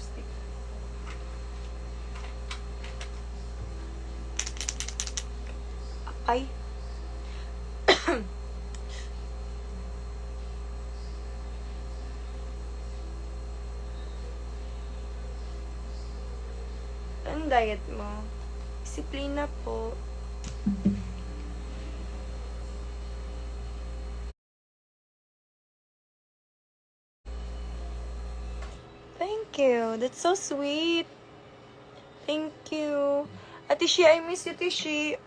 lipstick. Ay. Anong diet mo? Disiplina po. Thank you. That's so sweet. Thank you. Tishi, I miss you, Tishi.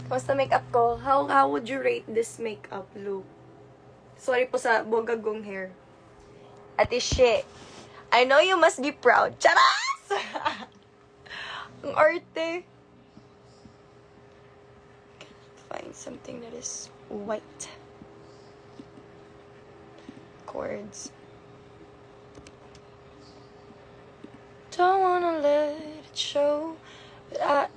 Kamusta makeup ko? How would you rate this makeup look? Sorry po sa bogagong hair. Tishi, I know you must be proud. Charas! Ang arte. Find something that is white. Chords. Don't wanna let it show, but I...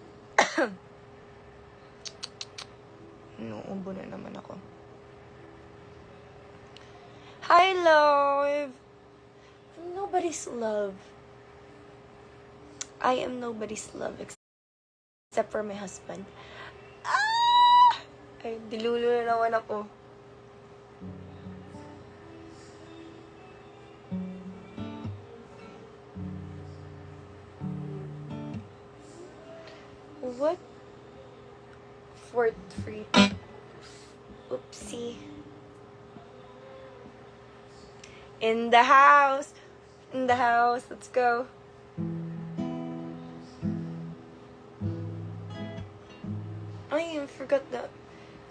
Inuubo na naman ako. Hi, love! I'm nobody's love. I am nobody's love except for my husband. Ah! Ay, dilulo na naman ako. What? Fourth free. Oopsie. In the house. In the house. Let's go. I forgot the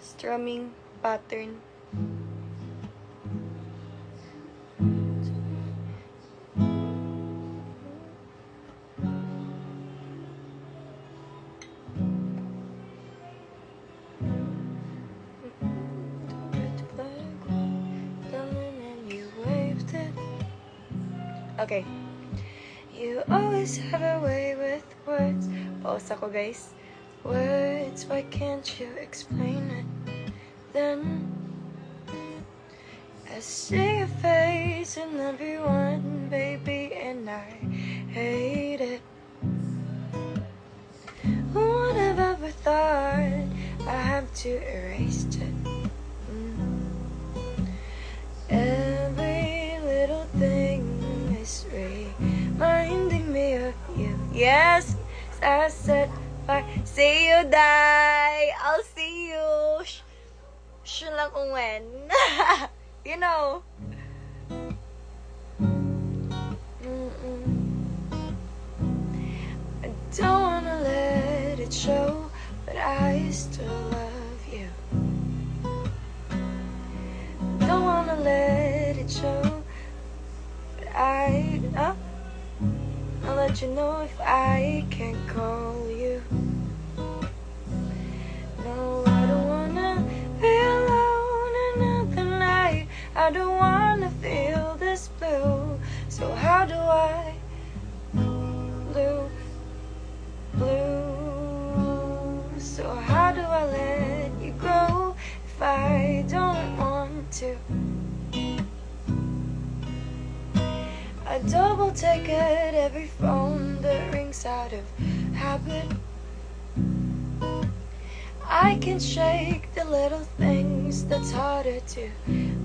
strumming pattern. Okay. You always have a way with words. Pause ako, guys. Words, why can't you explain it? Then I see your face in everyone, baby, and I hate it. Who would have ever thought I have to erase it? Every little thing is reminding me of you. Yes, I said bye. See you, die. I'll see you. Shh lang kung when. You know. I don't wanna let it show, but I still love you. Don't wanna let it show, but I'll let you know if I can't call you. No, I don't wanna be alone another night. I don't wanna feel this blue. So how do I blue? So how do I let you go if I don't want to? I double take at every phone that rings out of habit. I can shake the little things that's harder to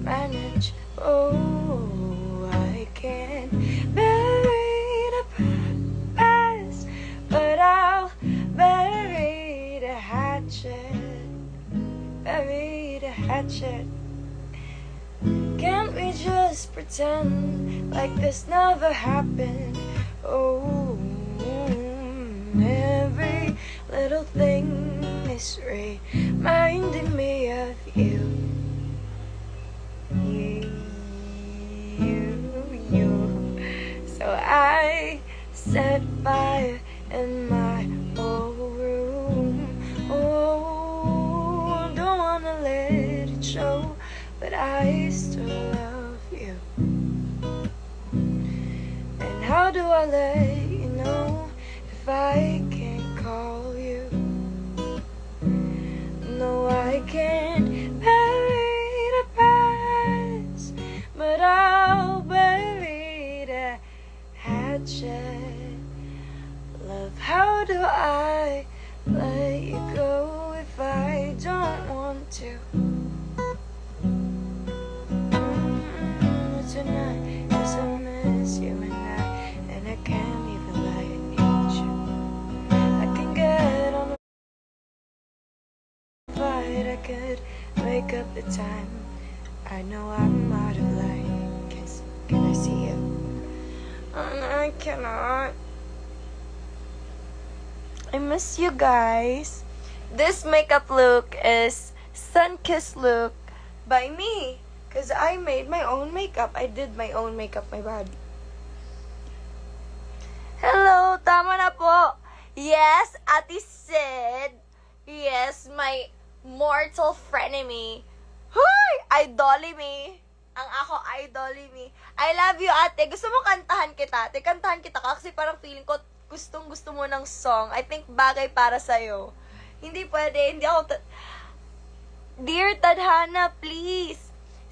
manage. Oh, I can't bury the past, but I'll bury the hatchet. Bury the hatchet. Can't we just pretend like this never happened? Oh, every little thing is reminding me of you. You. So I set fire in my I let you know if I can't call you? No, I can't bury the past, but I'll bury the hatchet. Love, how do I let you go if I don't want to? Tonight, 'cause I miss you and I can't even lie and need you. I can get on a flight, I could wake up the time. I know I'm out of line. Can I see you? Oh, no, I cannot. I miss you guys. This makeup look is sun-kissed look by me. Because I made my own makeup. I did my own makeup, my bad. Hello, tama na po. Yes, Ate Sid. Yes, my mortal frenemy. Hoy! Idoli me. Ang ako, idoli me. I love you, ate. Gusto mo kantahan kita? Ate, kantahan kita kasi parang feeling ko gustong gusto mo ng song. I think bagay para sa'yo. Hindi pwede. Hindi ako... Dear Tadhana, please.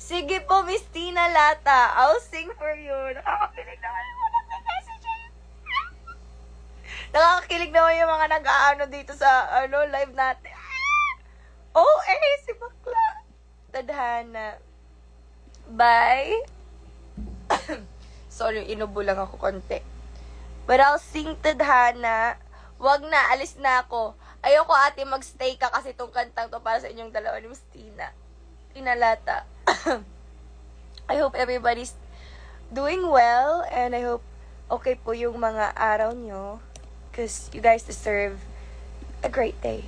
Sige po, Miss Tina Lata. I'll sing for you. Nakakakilig naman yung mga nag-messages. Nakakakilig naman yung mga nag-aano dito sa live natin. Oh, si bakla. Tadhana. Bye. Sorry, inubo lang ako konti. But I'll sing Tadhana. Wag na, alis na ako. Ayoko ate magstay ka kasi itong kantang to para sa inyong dalawa ni Miss Tina. Tinalata. I hope everybody's doing well and I hope okay po yung mga araw nyo because you guys deserve a great day.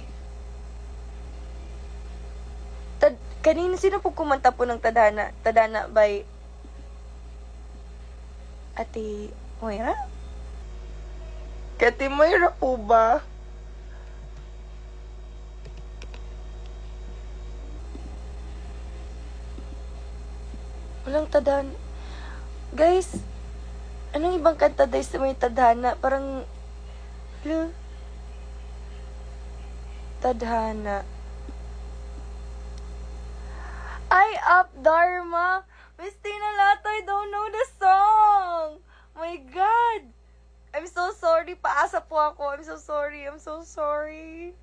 Kanina sino po kumanta po ng Tadhana? Tadhana by Ate Moira? Ate Moira po ba? Walang Tadhana. Guys, anong ibang kanta guys na may Tadhana? Parang, Tadhana. Ay, Up Dharma! Miss Tina Lata, I don't know the song! My God! I'm so sorry. Paasa po ako. I'm so sorry. I'm so sorry.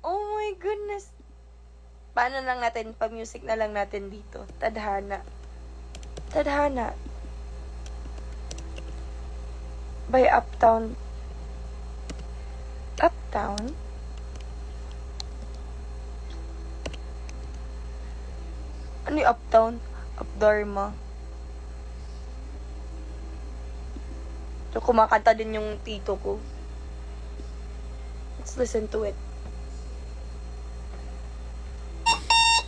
Oh my goodness. Paano lang natin, pag-music na lang natin dito. Tadhana. Tadhana. By Uptown. Uptown? Ano yung Uptown? Updharma. So, kumakanta din yung tito ko. Let's listen to it.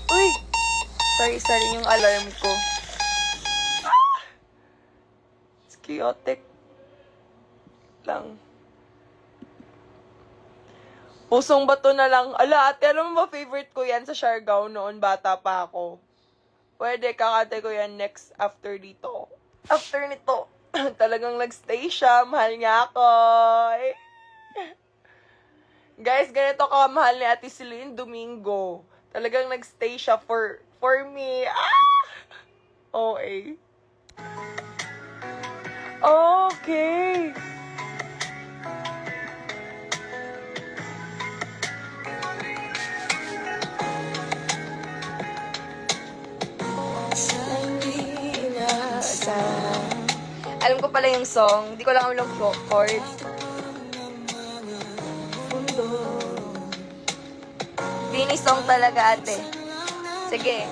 Uy! Sorry yung alarm ko. It's chaotic lang. Pusong bato na lang. Ala, ate, alam mo ba favorite ko yan sa Siargao noon, bata pa ako. Pwede, kakate ko yan next after dito. After nito, talagang nagstay siya. Mahal niya ako. Guys, ganito kamahal ni Ate Celine Domingo. Talagang nagstay siya for me. OA. Okay. Alam ko pala yung song. Hindi ko lang alam yung chords. Bini song talaga, ate. Sige.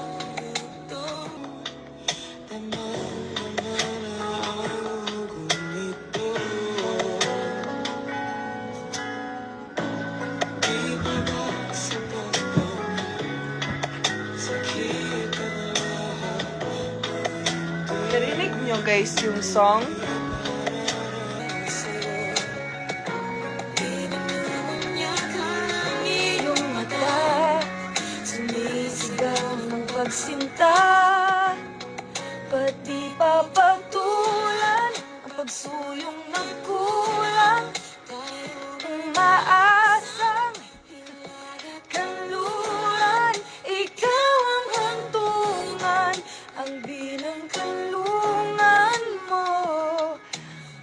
Narinig nyo guys yung song? Yung mata sumisigaw ng pagsinta, pati pa pagtulan ang pagsulat. ng kalungan mo.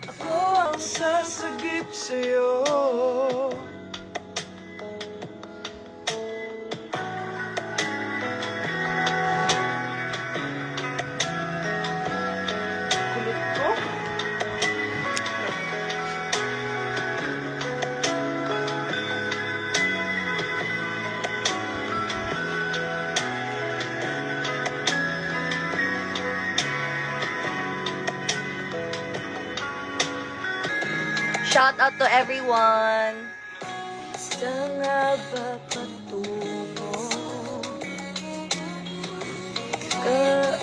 Ako ang sasagip sa'yo. Kulit ko? Shout out to everyone. Saan nga ba patungo ka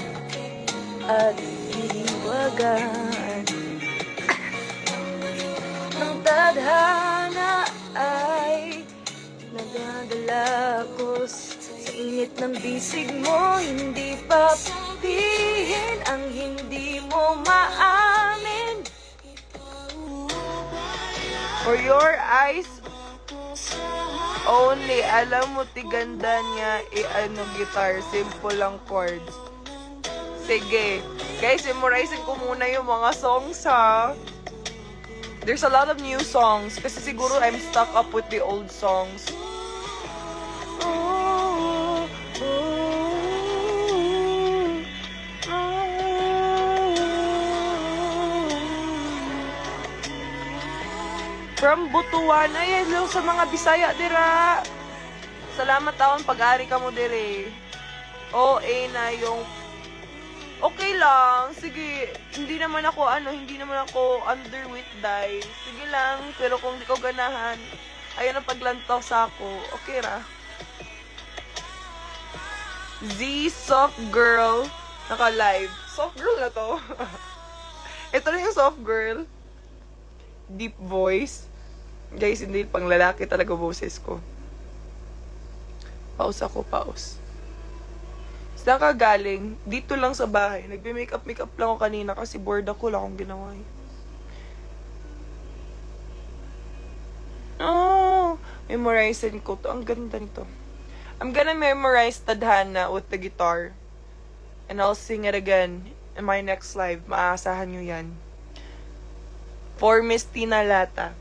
at hiwagaan ng tadhana ay nadadala ko sa init ng bisig mo. Hindi pa pihin ang hindi mo maamin. For your eyes only, alam mo tiganda niya gitar, simple lang chords. Sige, guys, memorizing ko muna yung mga songs ha. There's a lot of new songs kasi siguro I'm stuck up with the old songs. From Butuan, ay hello sa mga Bisaya dira. Salamat taon pag-ari ka mo dire. OA na yung okay lang. Sige, hindi naman ako underweight dahil. Sige lang, pero kung di ko ganahan, ayun ang paglantaw sa ako. Okay ra. Z Soft Girl naka-live. Soft Girl na to. Ito na yung Soft Girl. Deep voice. Guys, hindi pang lalaki talaga boses ko. Pause ako, pause. Saan ka galing? Dito lang sa bahay. Nagbe-makeup lang ako kanina kasi bored ako, wala akong ginawa. Oh, memorizing ko to. Ang ganda nito. I'm gonna memorize Tadhana with the guitar. And I'll sing it again in my next live. Maaasahan nyo yan. For Miss Tina Lata.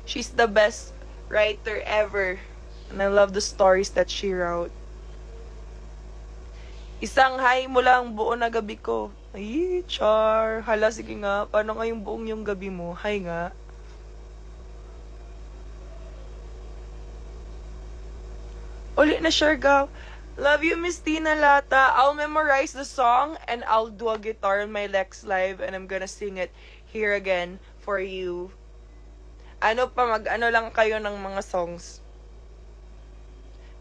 She's the best writer ever. And I love the stories that she wrote. Isang hi mo lang buo na gabi ko. Ay, char. Hala, sige nga. Paano nga yung buong yung gabi mo? Hi nga. Uli na, Shergaw. Love you, Miss Tina Lata. I'll memorize the song and I'll do a guitar on my next live and I'm gonna sing it here again for you. Mag-ano lang kayo ng mga songs.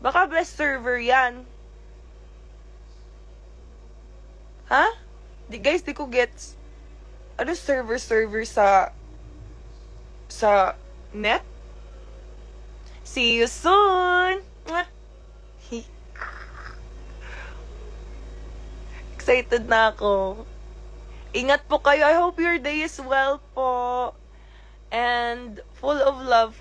Baka best server yan. Ha? Guys, di ko gets. Ano server sa net? See you soon! Excited na ako. Ingat po kayo. I hope your day is well po. And full of love,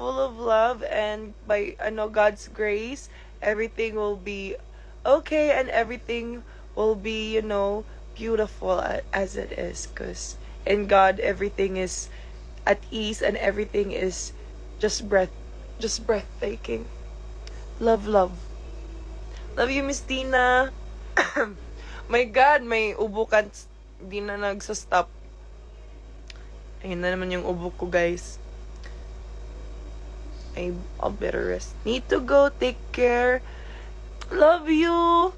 and by God's grace, everything will be okay and everything will be, beautiful as it is, because in God everything is at ease and everything is just breathtaking. Love you, Miss Tina. My God, may ubukan, di na nagsa-stop. Ayun na naman yung ubo ko, guys. I'll better rest. Need to go. Take care. Love you.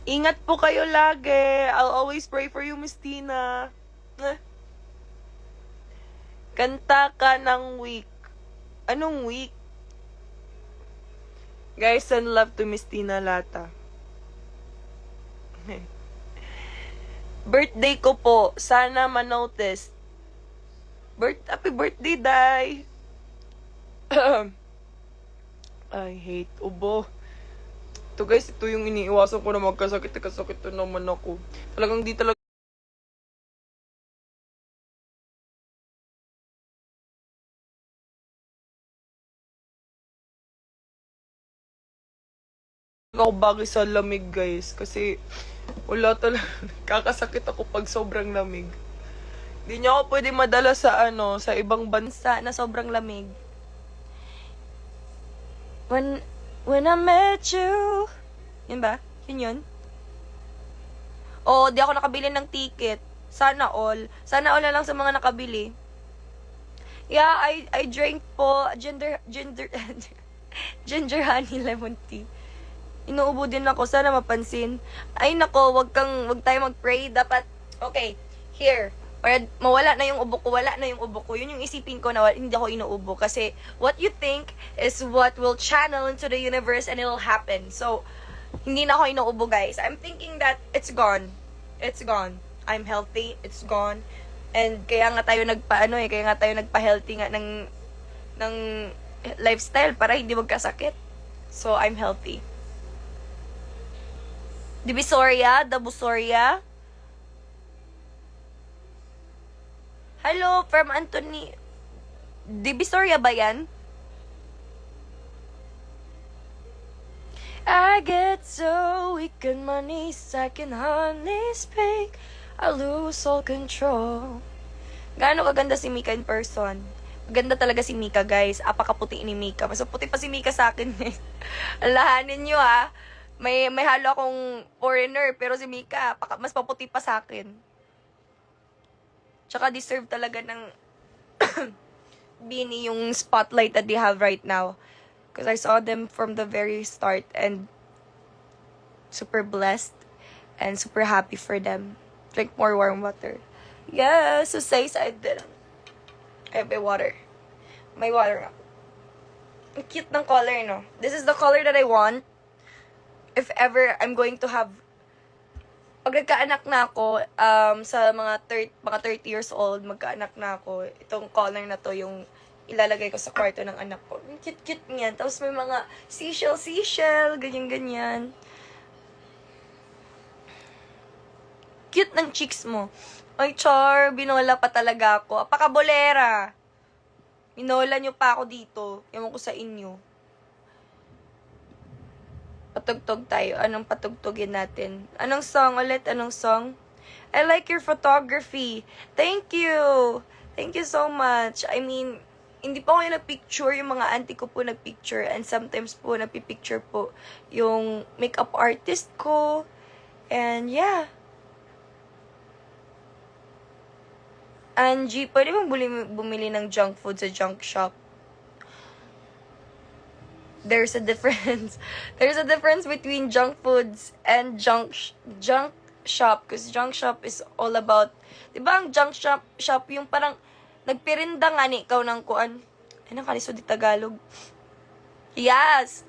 Ingat po kayo lagi. I'll always pray for you, Miss Tina. Kanta ka ng week. Anong week? Guys, send love to Miss Tina Lata. Birthday ko po. Sana ma-notice. Happy birthday, Day! I hate ubo. Ito guys, ito yung iniiwasan ko na magkasakit na naman ako. Talagang di talaga ako bagay sa lamig, guys. Kasi Wala talaga. Kakasakit ako pag sobrang lamig. Hindi niya ako pwede madala sa sa ibang bansa na sobrang lamig. When I met you. Yun ba? Yun? Oh, di ako nakabili ng ticket. Sana all. Sana all na lang sa mga nakabili. Yeah, I drank po ginger honey lemon tea. Inuubo din ako. Sana mapansin. Ay nako, wag tayo mag-pray. Dapat, okay, here. Para mawala na yung ubo ko, wala na yung ubo ko. Yun yung isipin ko na hindi ako inuubo. Kasi what you think is what will channel into the universe and it'll happen. So, hindi na ako inuubo, guys. I'm thinking that it's gone. It's gone. I'm healthy. It's gone. And kaya nga tayo kaya nga tayo nagpa-healthy nga ng lifestyle para hindi magkasakit. So, I'm healthy. Divisoria, Dabusoria. Hello, from Anthony. Divisoria ba yan? I get so weak on my knees, I can hardly speak. I lose all control. Gaano kaganda si Mika in person? Maganda talaga si Mika, guys. Apakaputi ni Mika. Mas puti pa si Mika sa akin, guys. Alahanin nyo, ha. May halo akong foreigner, pero si Mika, mas paputi pa sa akin. Tsaka deserve talaga ng Bini yung spotlight that they have right now. Because I saw them from the very start and super blessed and super happy for them. Drink more warm water. Yeah, so say I did. I have my water. May water nga. Ang cute ng color, no? This is the color that I want. If ever I'm going to have, pag nagkaanak na ako, sa mga 30 years old, magkaanak na ako, itong color na to yung ilalagay ko sa kwarto ng anak ko. Ang cute-cute niyan. Tapos may mga seashell, ganyan-ganyan. Cute ng cheeks mo. Ay, Char, binola pa talaga ako. Apakabolera. Binola nyo pa ako dito. Ewan ko sa inyo. Patugtog tayo. Anong patugtogin natin? Anong song ulit? Anong song? I like your photography. Thank you. Thank you so much. I mean, hindi pa ako yung nagpicture. Yung mga auntie ko po nagpicture. And sometimes po, nagpipicture po yung makeup artist ko. And yeah. Angie, pwede bang bumili ng junk food sa junk shop? There's a difference. There's a difference between junk foods and junk shop. Because junk shop is all about, diba ang junk shop yung parang nagpirinda nga ni ikaw ng kuan. Ay, nakaliso di Tagalog. Yes!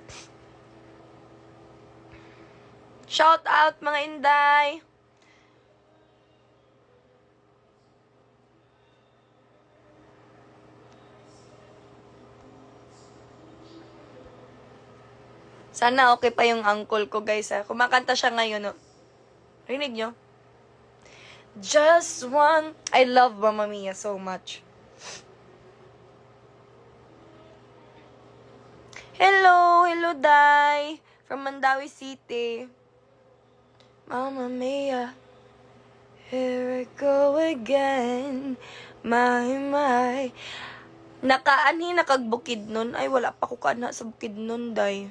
Shout out mga Inday! Sana okay pa yung uncle ko, guys, ha. Kumakanta siya ngayon, no. Rinig nyo? Just one. I love Mamma Mia so much. Hello, Dai. From Mandawi City. Mamma Mia. Here I go again. My. Nakagbukid nun. Ay, wala pa ko kana sa bukid nun, Dai.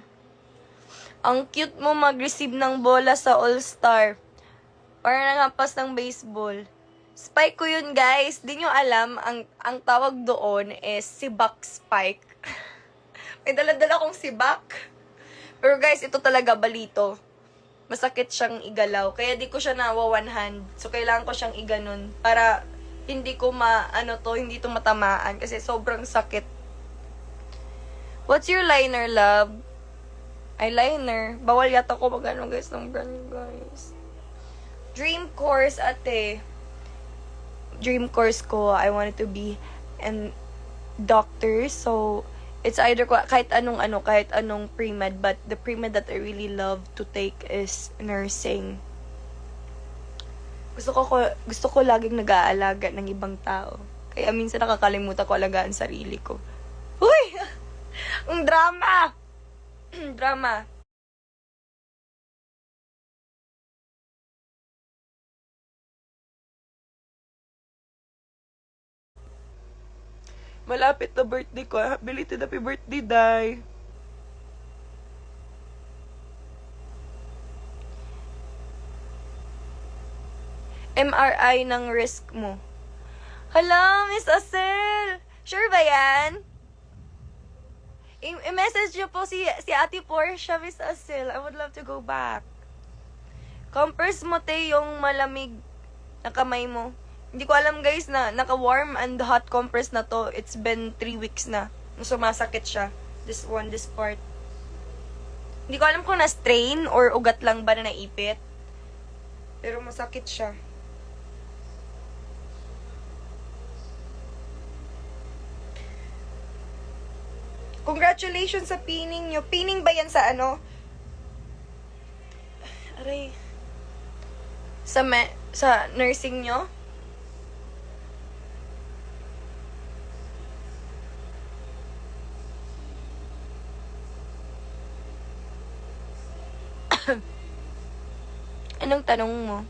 Ang cute mo mag-receive ng bola sa All-Star. Para nangapas ng baseball. Spike ko yun, guys. Di nyo alam, ang tawag doon is sibak spike. May dala-dala kong sibak. Pero guys, ito talaga balito. Masakit siyang igalaw. Kaya di ko siya nawa one hand. So, kailangan ko siyang iganon. Para hindi ko hindi to matamaan. Kasi sobrang sakit. What's your liner, love? Eyeliner. Bawal yata ko mag-ano, guys, ng brand, guys. Dream course, ate. Dream course ko, I wanted to be an doctor. So, it's either kahit anong pre-med. But the pre-med that I really love to take is nursing. Gusto ko laging nag-aalaga ng ibang tao. Kaya minsan nakakalimutan ko alagaan sarili ko. Uy! Ang drama! Drama. Malapit na birthday ko. Belated happy birthday, Day. MRI ng risk mo. Hala, Miss Asel! Sure ba yan? I-message niyo po si Ate Portia, Miss Asel. I would love to go back. Compress mo, te, yung malamig na kamay mo. Hindi ko alam, guys, na naka-warm and hot compress na to. It's been 3 weeks na. Sumasakit siya. This part. Hindi ko alam kung na-strain or ugat lang ba na naipit. Pero masakit siya. Congratulations sa pinning nyo. Pinning ba yan sa ano? Aray. Sa nursing nyo? Anong tanong mo?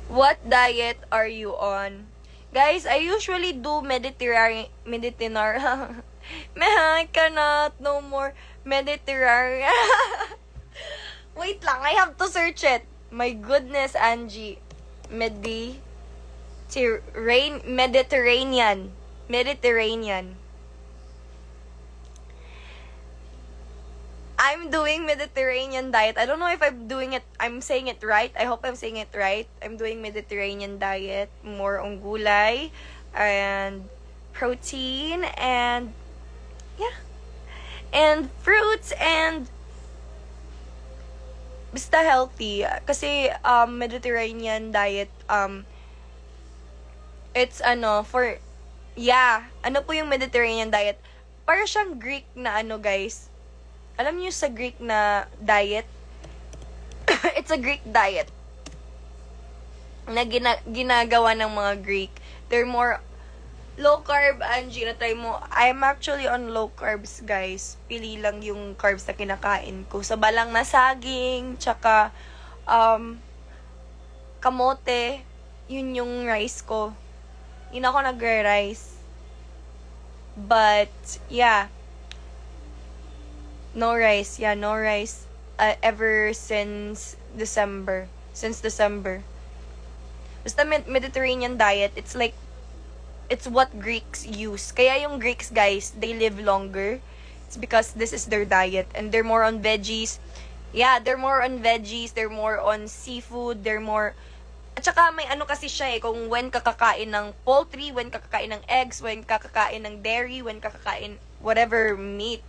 What diet are you on? Guys, I usually do Mediterranean. I cannot no more Mediterranean. Wait lang, I have to search it. My goodness, Angie. Mediterranean. I'm doing Mediterranean diet. I don't know if I'm saying it right. I hope I'm saying it right. I'm doing Mediterranean diet. More on gulay and protein and yeah. And fruits and basta healthy. Kasi Mediterranean diet it's for ano po yung Mediterranean diet? Para siyang Greek na guys. Alam niyo sa Greek na diet? It's a Greek diet na ginagawa ng mga Greek. They're more low carb, Angie, na-try mo. I'm actually on low carbs, guys. Pili lang yung carbs na kinakain ko. Sabalang na saging, tsaka kamote. Yun yung rice ko. Yun ako nagre-rice. But, yeah. No rice. Yeah, no rice. Ever since December. Basta Mediterranean diet, it's what Greeks use. Kaya yung Greeks, guys, they live longer. It's because this is their diet. And they're more on veggies. Yeah, they're more on veggies. They're more on seafood. At saka may kasi siya kung when kakakain ng poultry, when kakakain ng eggs, when kakakain ng dairy, when kakakain whatever meat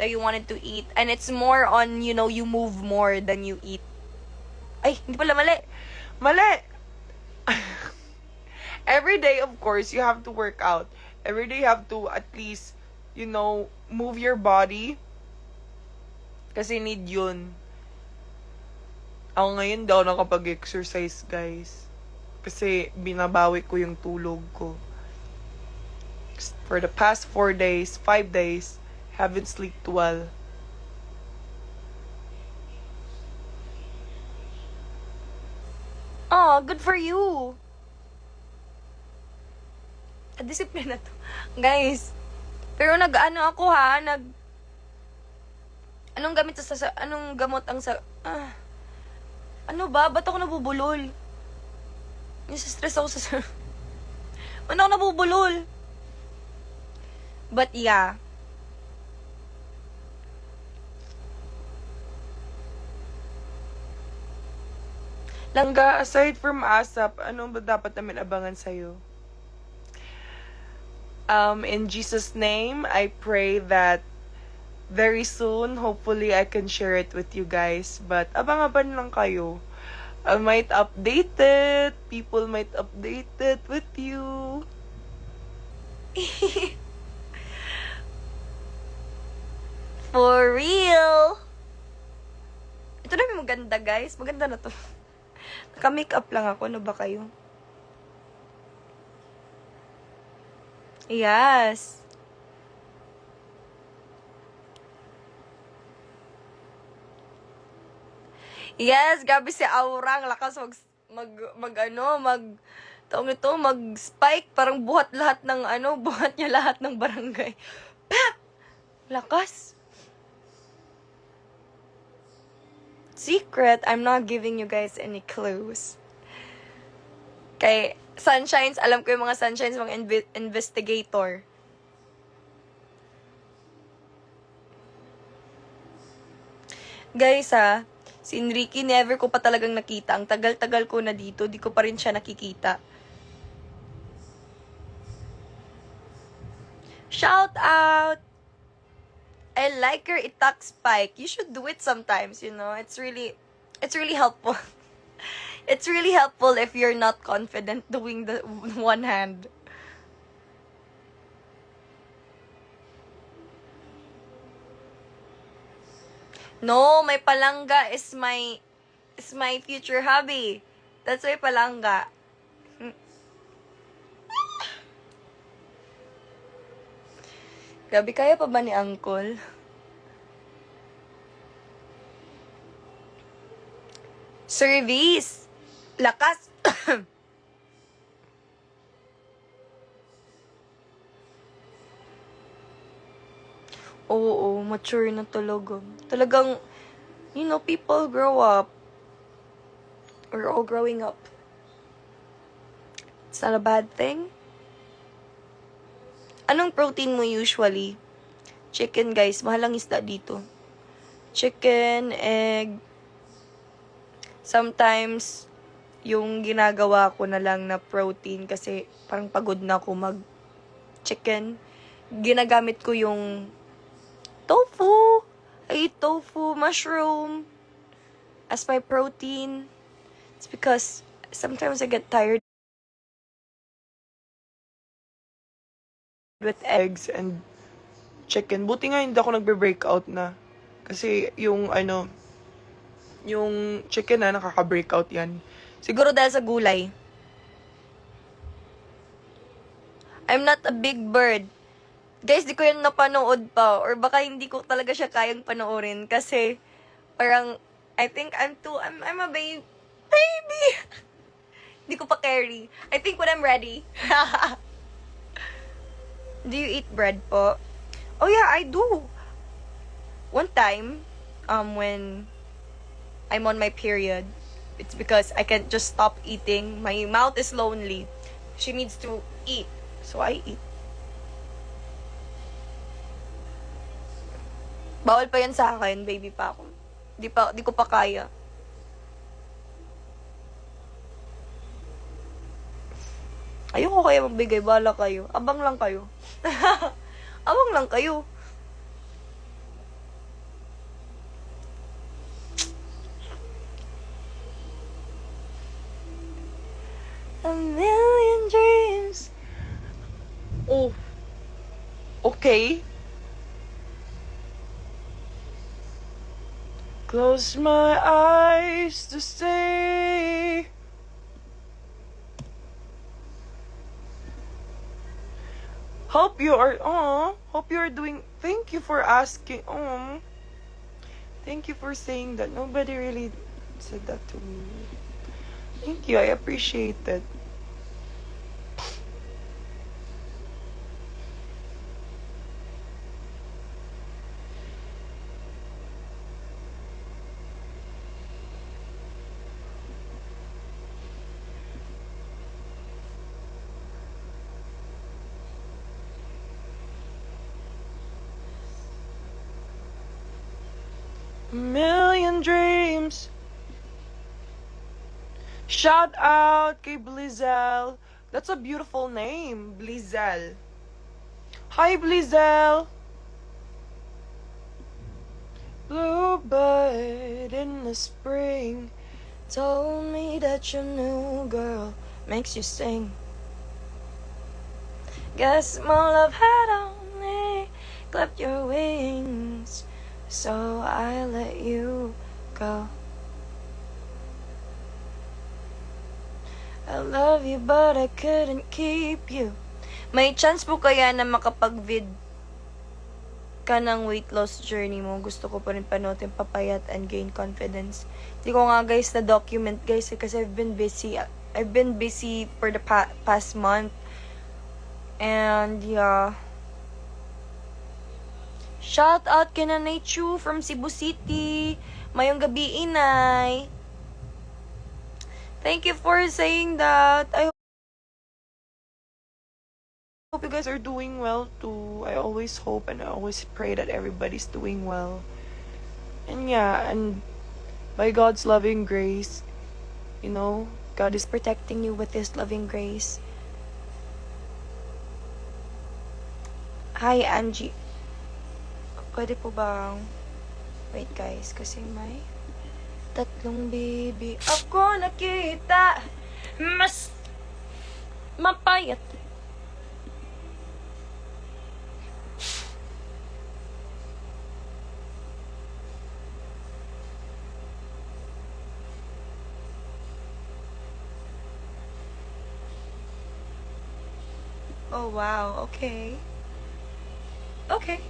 that you wanted to eat. And it's more on, you move more than you eat. Ay, hindi pala mali. Mali! Every day, of course, you have to work out. Every day, you have to at least, move your body. Kasi need yun. Ako ngayon daw nakapag-exercise, guys. Kasi binabawi ko yung tulog ko. For the past 5 days, haven't slept well. Oh, good for you. Disiplina to. Guys, pero ako anong gamot ang ano ba? Ba't ako nabubulol? Nasa-stress ako sa Ba't ako nabubulol? But yeah. Langga, aside from ASAP, ano ba dapat namin abangan sa'yo? In Jesus' name, I pray that very soon, hopefully, I can share it with you guys. But abang-abang lang kayo. I might update it. People might update it with you. For real. Ito na may maganda, guys. Maganda na to. Naka-makeup lang ako. Ano ba kayo? Yes. Yes, grabe si Aura. Ang lakas Taong ito, mag-spike, parang buhat lahat ng buhat niya lahat ng barangay. Pap! Lakas. Secret, I'm not giving you guys any clues. Kay Sunshines, alam ko yung mga Sunshines, mga investigator. Guys si Enrique never ko pa talagang nakita. Ang tagal-tagal ko na dito, di ko pa rin siya nakikita. Shout out! I like your itak spike. You should do it sometimes, you know. It's really helpful. It's really helpful if you're not confident doing the one hand. No, my palangga is my future hobby. That's why palangga. Gabi, kaya pa ba ni Uncle? Service! Lakas! Oo, mature na talaga. Talagang, you know, people grow up. We're all growing up. It's not a bad thing. Anong protein mo usually? Chicken, guys. Mahal ang isda dito. Chicken, egg. Sometimes, yung ginagawa ko na lang na protein kasi parang pagod na ako mag-chicken. Ginagamit ko yung tofu. I eat tofu, mushroom as my protein. It's because sometimes I get tired with eggs and chicken. Buti nga hindi ako nagbe-breakout na. Kasi yung yung chicken na nakaka-breakout yan. siguro dahil sa gulay. I'm not a big bird. Guys, di ko yan napanood pa. Or baka hindi ko talaga siya kayang panoorin. Kasi, parang, I think I'm a baby. Hindi ko pa carry. I think when I'm ready. Do you eat bread po? Oh yeah, I do. One time, when I'm on my period, it's because I can't just stop eating. My mouth is lonely. She needs to eat. So I eat. Bawal pa yan sa akin, baby pa ako. Di ko pa kaya. Ayoko kaya magbigay, bala kayo. Abang lang kayo. Abang lang kayo. A million dreams. Oh. Okay. Close my eyes to stay. Hope you are doing. Thank you for asking. Thank you for saying that. Nobody really said that to me. Thank you. I appreciate it. A million dreams. Shout out kay Blizzell. That's a beautiful name, Blizzell. Hi, Blizzell. Bluebird in the spring Told me that your new girl makes you sing. Guess my love had only clipped your wings, so I let you go. I love you but I couldn't keep you. May chance po kaya na makapag-vid ka ng weight loss journey mo? Gusto ko pa rin panotin papayat and gain confidence. Hindi ko nga guys na document guys kasi I've been busy I've been busy for the past month. And yeah. Shout out kay Nanay Chu from Cebu City. Mayong gabi, inay. Thank you for saying that. I hope you guys are doing well too. I always hope and I always pray that everybody's doing well. And yeah, and by God's loving grace, you know, God is protecting you with His loving grace. Hi, Angie. Pwede po bang... Wait guys, kasi may... tatlong baby ako nakita. Mas... mapayat. Oh, wow. Okay. Okay.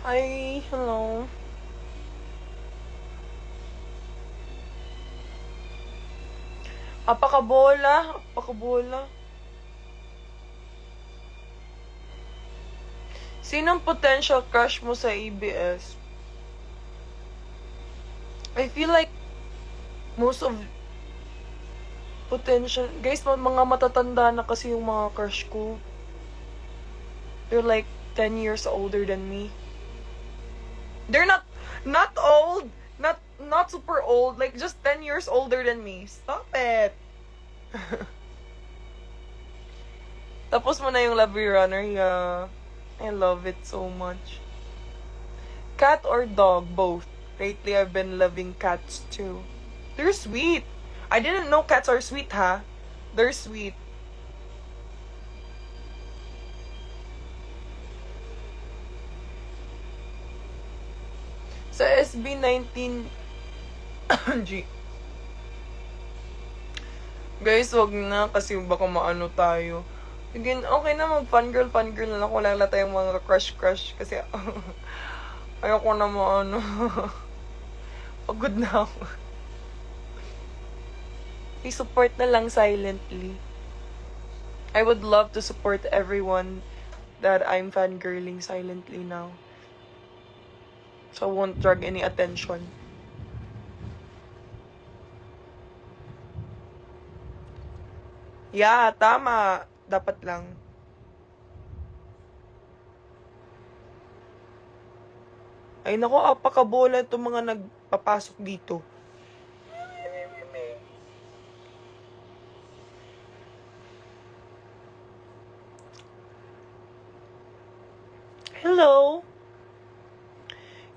Hi, hello. Apakabola. Sinong potential crush mo sa ABS? I feel like most of potential... Guys, mga matatanda na kasi yung mga crush ko. They're like 10 years older than me. They're not old. Not super old. Like, just 10 years older than me. Stop it. Tapos mo na yung Love Runner. Yeah. I love it so much. Cat or dog? Both. Lately, I've been loving cats too. They're sweet. I didn't know cats are sweet, ha? They're sweet. Sa SB19... G. Guys, wag na kasi baka maano tayo. Again, okay na mag-fangirl na lang. Wala lang tayong mga crush. Kasi ayoko na maano. Pagod na ako. I-support na lang silently. I would love to support everyone that I'm fangirling silently now. So I won't drag any attention. Yeah, tama. Dapat lang. Ay nako, apakabola itong mga nagpapasok dito. Hello.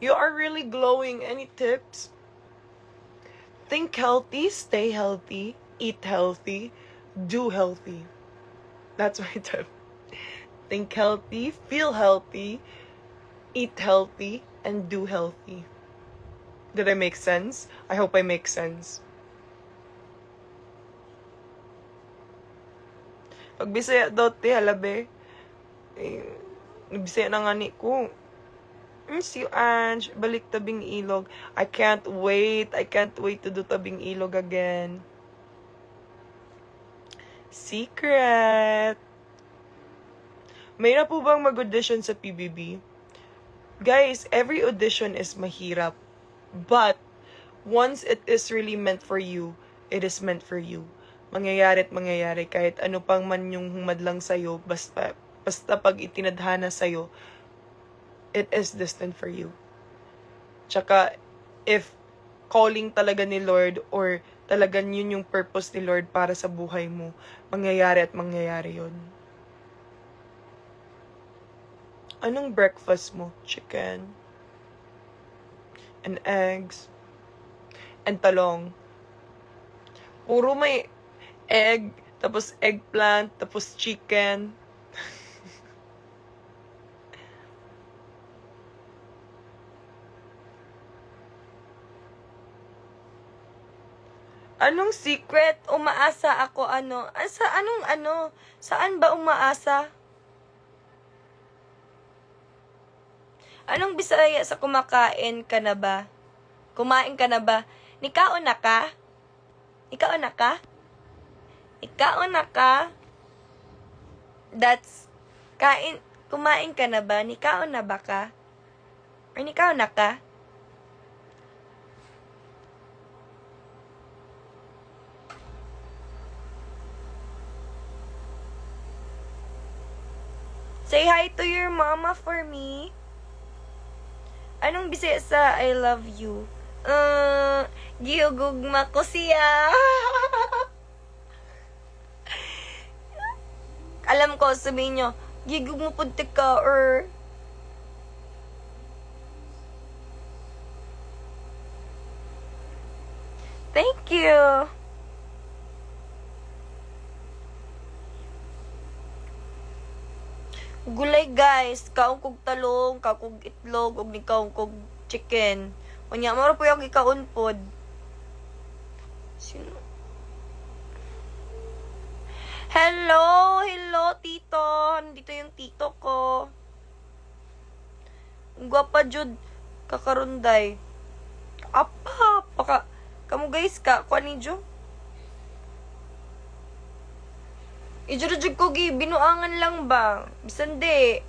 You are really glowing. Any tips? Think healthy, stay healthy, eat healthy, do healthy. That's my tip. Think healthy, feel healthy, eat healthy, and do healthy. Did I make sense? I hope I make sense. Pag Bisaya daw, te, halabe. Bisaya na nga ni ko. Si Ange, balik Tabing Ilog. I can't wait to do Tabing Ilog again. Secret! May na po bang mag-audition sa PBB? Guys, every audition is mahirap. But, once it is really meant for you, it is meant for you. Mangyayari at mangyayari kahit ano pang man yung humadlang sa'yo, basta pag itinadhana sa'yo, it is destined for you. Tsaka, if calling talaga ni Lord or talagang yun yung purpose ni Lord para sa buhay mo, mangyayari at mangyayari yun. Anong breakfast mo? Chicken. And eggs. And talong. Puro may egg, tapos eggplant, tapos chicken. Anong secret? Umaasa ako ano? Saan ba umaasa? Anong Bisaya sa kumakain ka na ba? Kumain ka na ba? Nikaon na ka? Nikaon na ka? Nikaon na ka? That's, kumain ka na ba? Nikaon na ba ka? Or nikaon na ka? Say hi to your mama for me. Anong Bisaya sa I love you? Gihugugma ko siya. Alam ko, sabihin nyo, gigugma puntik ka or... Thank you. Gulay guys, kaong kog talong, kaong kog itlog, ug ni kaong kog chicken. Unya maro po yung ikaon pod. Sino? Hello tito. Nandito yung tito ko. Gwapa jud kakarunday. Apa, kamu guys ka kuan ni Jo. Ijurujug ko gi binuangan lang ba? Bisan di.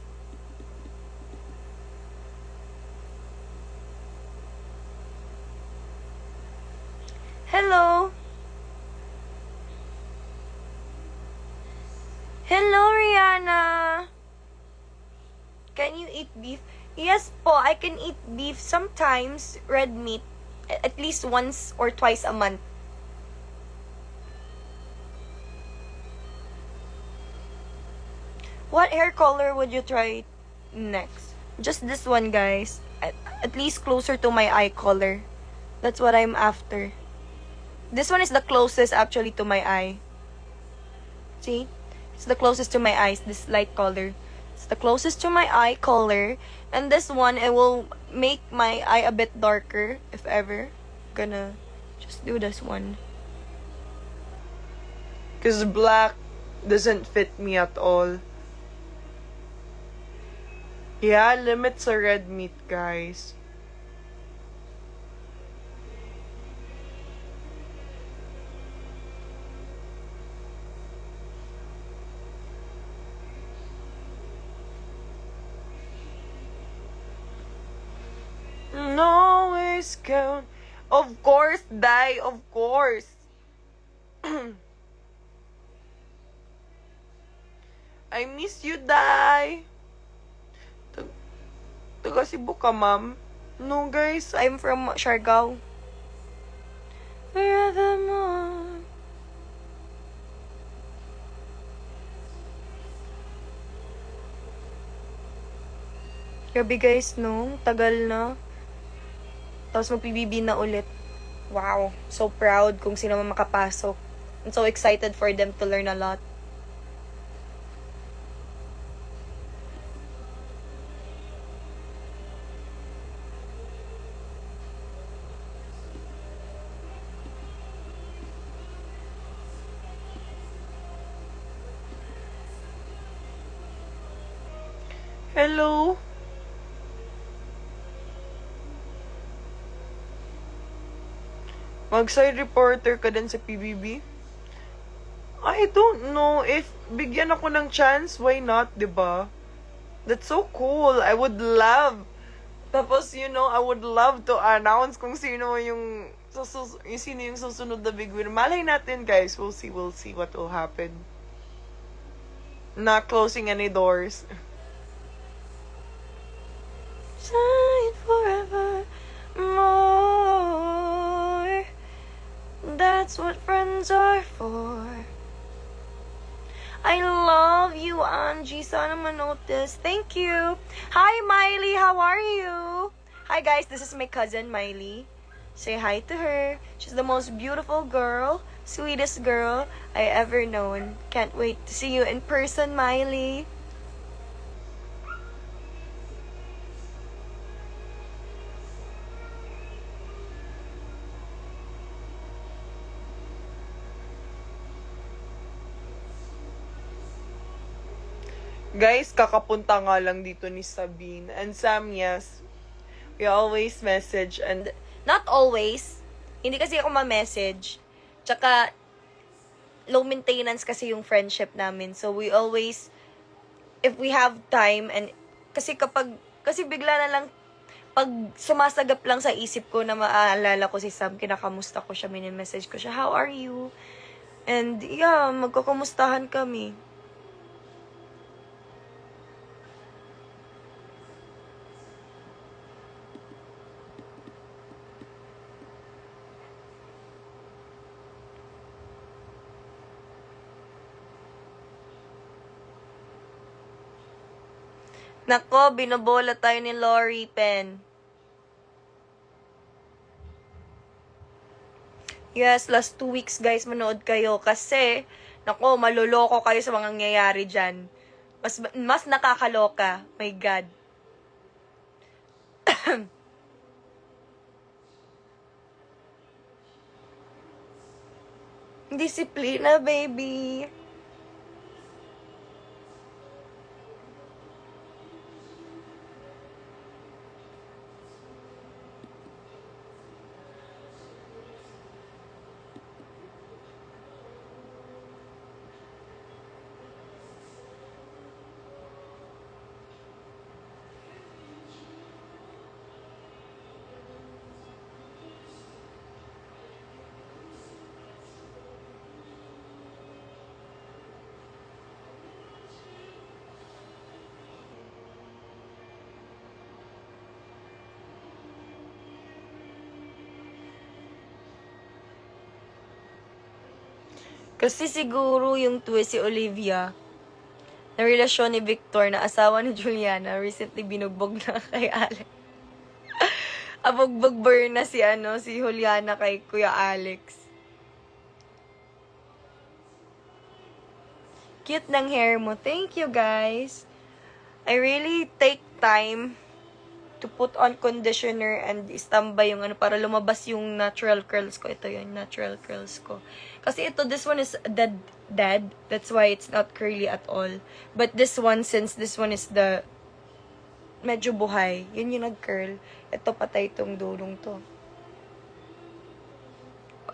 Hello. Hello, Rihanna. Can you eat beef? Yes po, I can eat beef sometimes, red meat, at least once or twice a month. What hair color would you try next? Just this one, guys. At least closer to my eye color. That's what I'm after. This one is the closest actually to my eye. See? It's the closest to my eyes, this light color. It's the closest to my eye color. And this one, it will make my eye a bit darker, if ever. Gonna just do this one. Because black doesn't fit me at all. Yeah, limit sa red meat, guys. No, it's count. Of course, die. Of course. I miss you, die. Taga Cebu ka, ma'am? No, guys. I'm from Siargao. Forevermore. Grabe guys, no? Tagal na. Tapos mag-PBB na ulit. Wow. So proud kung sino man makapasok. I'm so excited for them to learn a lot. Hello? Mag-side reporter ka din sa PBB? I don't know if bigyan ako ng chance, why not, 'di ba? That's so cool. I would love. Tapos, I would love to announce kung sino yung susunod na big winner. Malay natin, guys. We'll see what will happen. Not closing any doors. Shine forever more. That's what friends are for. I love you, Angie. Sana manotice. Thank you. Hi, Miley. How are you? Hi, guys. This is my cousin, Miley. Say hi to her. She's the most beautiful girl, sweetest girl I ever known. Can't wait to see you in person, Miley. Guys, kakapunta nga lang dito ni Sabine. And Sam, yes. We always message and... Not always. Hindi kasi ako ma-message. Tsaka, low maintenance kasi yung friendship namin. So, we always, if we have time, and kasi bigla na lang, pag sumasagap lang sa isip ko na maaalala ko si Sam, kinakamusta ko siya, mini-message ko siya, how are you? And, yeah, magkakamustahan kami. Nako, binobola tayo ni Lori Pen. Yes, last 2 weeks guys, manood kayo. Kasi, nako, maluloko kayo sa mga nangyayari dyan. Mas nakakaloka. My God. Disiplina, baby. Kasi siguro yung twist si Olivia, na relasyon ni Victor na asawa ni Juliana, recently binugbog na kay Alex. Abugbog na si Juliana kay Kuya Alex. Cute ng hair mo. Thank you, guys. I really take time to put on conditioner and istambay yung para lumabas yung natural curls ko. Ito yung natural curls ko. Kasi this one is dead. That's why it's not curly at all. But this one, since this one is medyo buhay, yun yung nag-curl. Ito patay itong dulong to.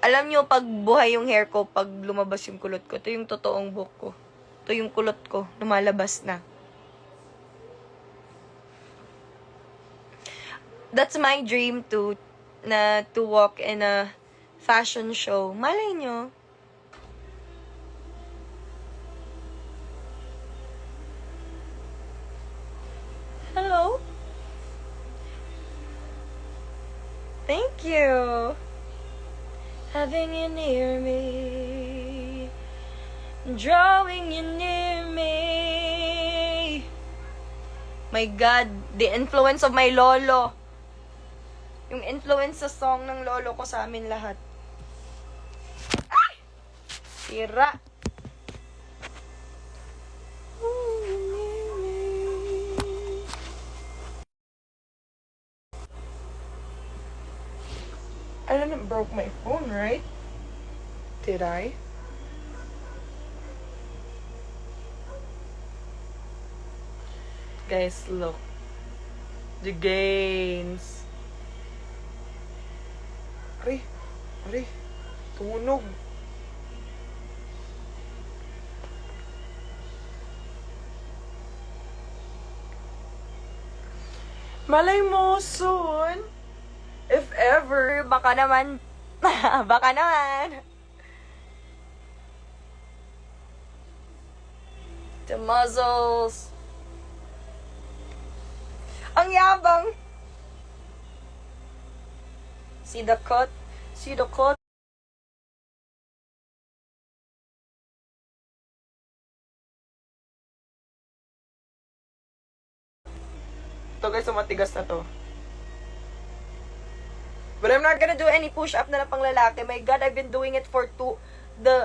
Alam nyo, pag buhay yung hair ko, pag lumabas yung kulot ko, ito yung totoong buhok ko. Ito yung kulot ko, lumalabas na. That's my dream to walk in a fashion show. Malay nyo. Hello? Thank you. Having you near me, drawing you near me. My God, the influence of my lolo. Yung influence sa song ng lolo ko sa amin lahat. Ay! Sira. I didn't broke my phone, right? Did I? Guys, look. The gains. Ari, tumunog. Malay mo, soon. If ever. Baka naman. Baka naman. The muzzles. Ang yabang. See the cut? See the cut? Ito guys, matigas na to. But I'm not gonna do any push-up na pang lalaki. My God, I've been doing it for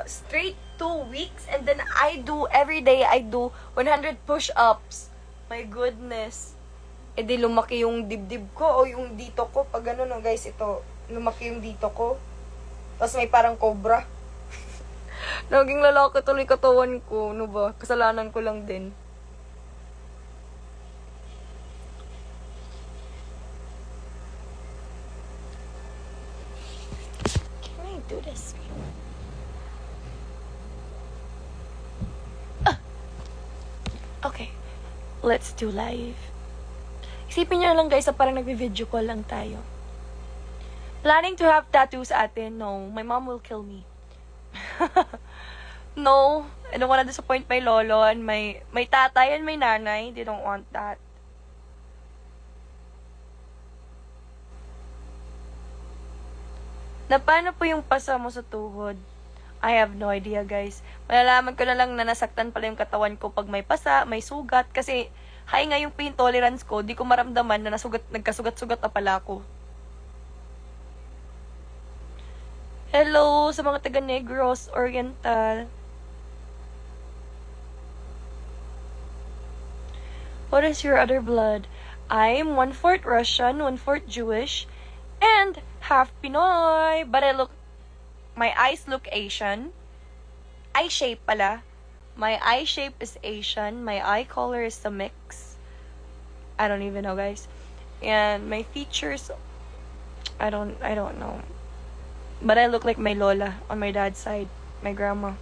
straight 2 weeks. And then every day, I do 100 push-ups. My goodness. E di lumaki yung dibdib ko o yung dito ko. Pag ano no guys, ito, lumaki yung dito ko. Tapos may parang cobra. Naging lalaki tuloy katawan ko. Ano ba? Kasalanan ko lang din. do this. Okay. Let's do live. Isipin nyo lang guys, parang nagvi-video call lang tayo. Planning to have tattoos, ate? No. My mom will kill me. No. I don't wanna disappoint my lolo and my tatay and my nanay. They don't want that. Na paano po yung pasa mo sa tuhod? I have no idea, guys. Malalaman ko na lang na nasaktan pala yung katawan ko pag may pasa, may sugat. Kasi, high nga yung pain tolerance ko, di ko maramdaman na nagkasugat-sugat na pala ako. Hello sa mga taga Negros Oriental. What is your other blood? I'm 1/4 Russian, 1/4 Jewish, and half Pinoy. But my eyes look Asian. Eye shape pala. My eye shape is Asian. My eye color is a mix. I don't even know, guys. And my features, I don't know. But I look like my lola on my dad's side. My grandma.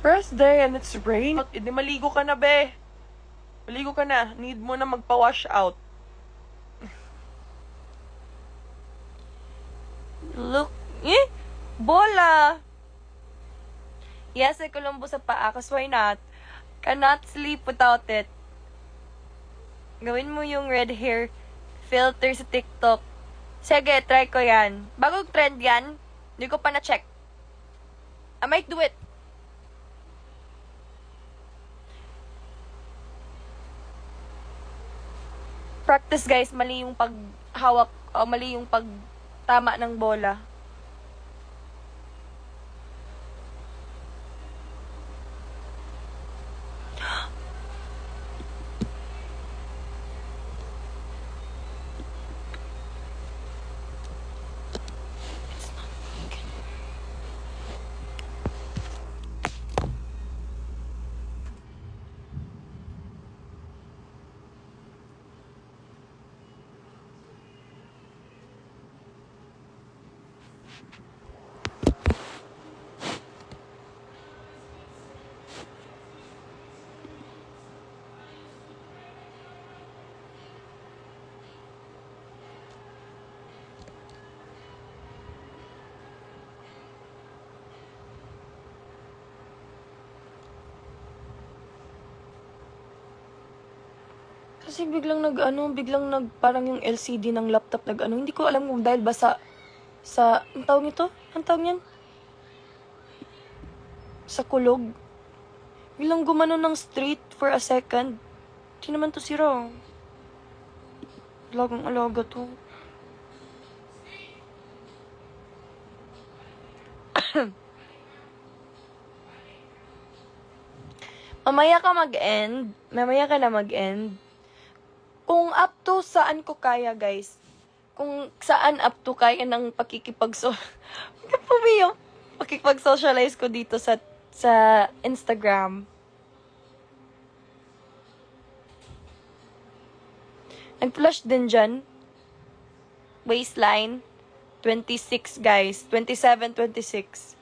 First day and it's rain. Hindi maligo ka na, be. Maligo ka na. Need mo na magpa-wash out. Look. Bola! Yes, ay Colombo sa paa. Cause why not? Cannot sleep without it. Gawin mo yung red hair filter sa TikTok. Sige, try ko yan. Bagong trend yan. Hindi ko pa na-check. I might do it. Practice, guys. Mali yung paghawak o mali yung pagtama ng bola. Kasi biglang parang yung LCD ng laptop hindi ko alam kung dahil ba sa, ang tawag nito? Ang tawag niyan? Sa kulog. Biglang gumano ng straight for a second. Di naman to sira. Alagang alaga to. Mamaya ka na mag-end. Kung up to saan ko kaya, guys. Kung saan up to kaya ng pakikipag-socialize ko dito sa Instagram. Nag-flush din dyan. Waistline. 26, guys. 27, 26.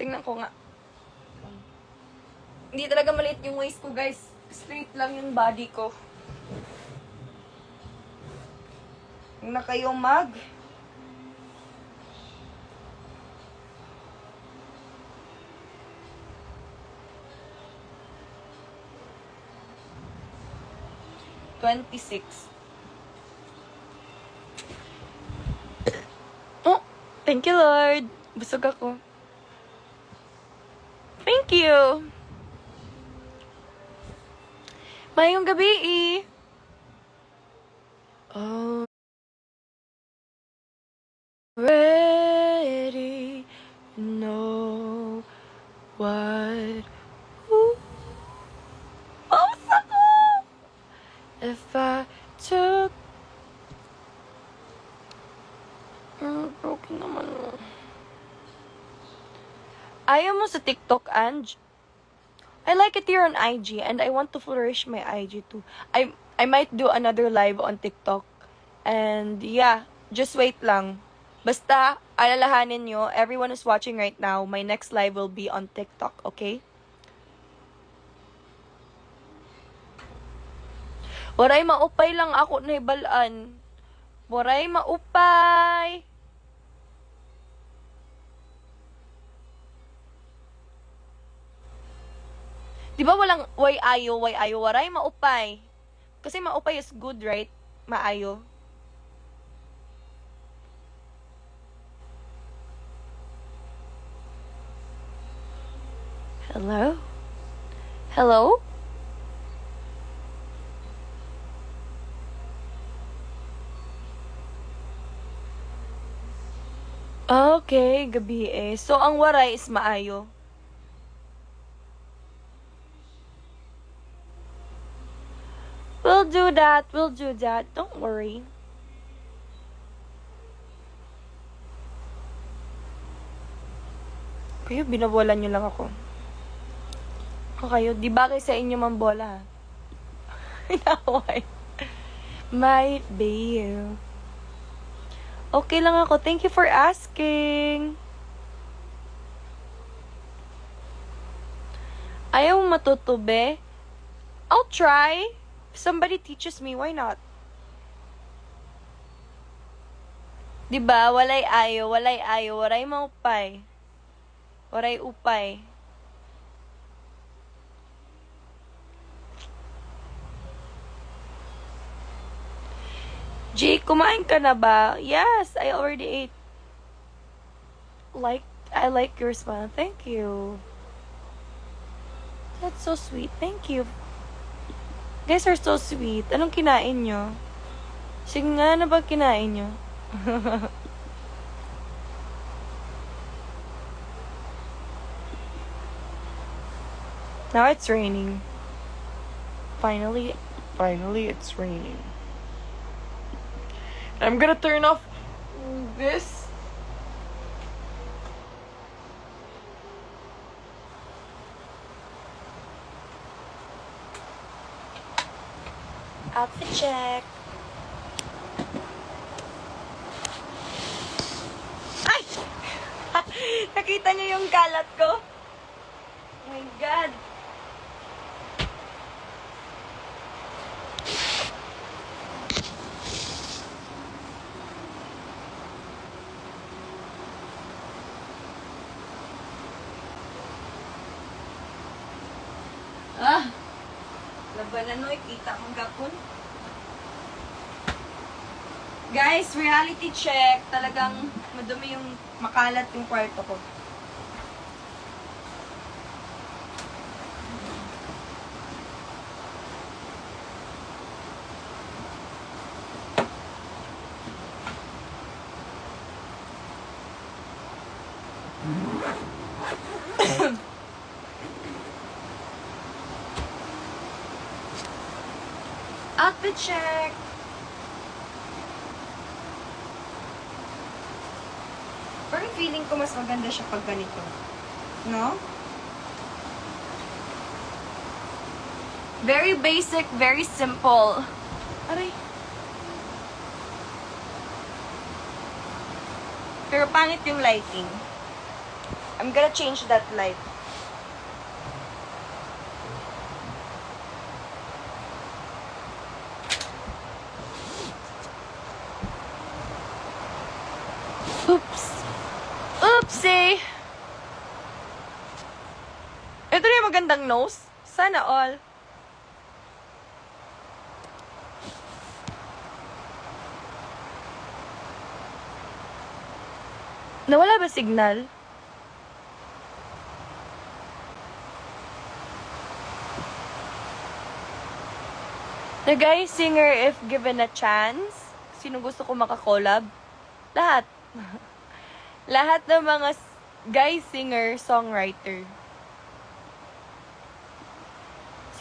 Tingnan ko nga. Hindi talaga maliit yung waist ko, guys. Straight lang yung body ko. Huwag na kayong mag. Oh, thank you, Lord. Busog ako. Thank you. Mayong gabi, Already know what. Ooh. Oh, sakit! If I took. Broken naman mo. Ayaw mo sa TikTok, Ange? I like it here on IG and I want to flourish my IG too. I might do another live on TikTok. And yeah, just wait lang. Basta, alalahanin nyo, everyone is watching right now, my next live will be on TikTok, okay? Waray maupay lang ako na ibalaan. Waray maupay. Di ba walang way ayo, waray maupay. Kasi maupay is good, right? Maayo. Hello? Hello? Okay, gabi eh. So, ang waray is maayo. We'll do that. We'll do that. Don't worry. Kayo, binabola nyo lang ako. O kayo, di ba kayo sa inyo mambola, ha? Inaway. Might be you. Okay lang ako. Thank you for asking. Ayaw mo matutube? I'll try. If somebody teaches me, why not? Diba? Walay ayo, waray maupay. Waray upay. Jake, kumain ka na ba? Yes, I already ate. I like your smile. Thank you. That's so sweet. Thank you. You guys are so sweet. Anong kinain nyo? Sige nga, ano ba kinain nyo? Now it's raining. Finally, It's raining. I'm gonna turn off this. outfit check. Ay! Nakita niyo yung kalat ko? Oh my God. Labanan no, ikita mong gapon. Guys, reality check. Talagang madumi yung makalat yung kwarto ko. Outfit check. Parang feeling ko mas maganda siya pag ganito. No? Very basic, very simple. Aray. Pero pangit yung lighting. I'm gonna change that light. Oops. Oopsie! Ito na yung magandang nose. Sana all. Nawala ba signal? The guy singer, if given a chance, sino gusto ko makakollab? Lahat. Lahat ng mga guy singer, songwriter.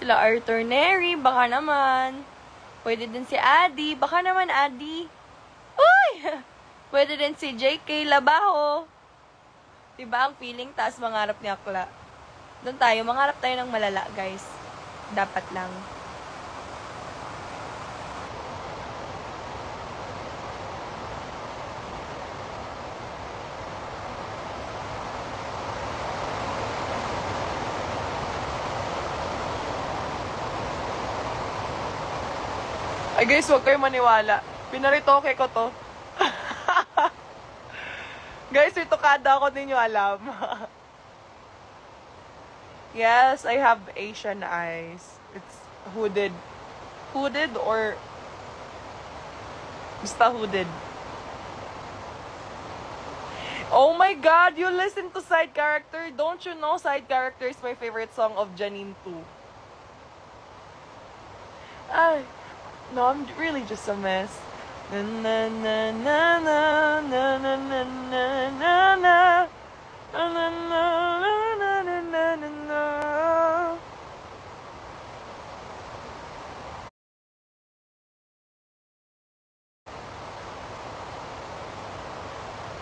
Sila Arthur Neri, baka naman. Pwede din si Adi, baka naman Adi. Uy! Pwede din si JK Labaho. Diba ang feeling, taas mangarap ni Akla. Doon tayo, mangarap tayo ng malala, guys. Dapat lang. Ay guys, huwag kayo maniwala. Pinaritoke ko to. Guys, ito kada ako ninyo alam. Yes, I have Asian eyes. It's hooded. Hooded or... Basta hooded. Oh my God, you listen to Side Character. Don't you know Side Character is my favorite song of Janine too? Ay, no, I'm really just a mess. Na na na na na na na na na na na na na na na na na.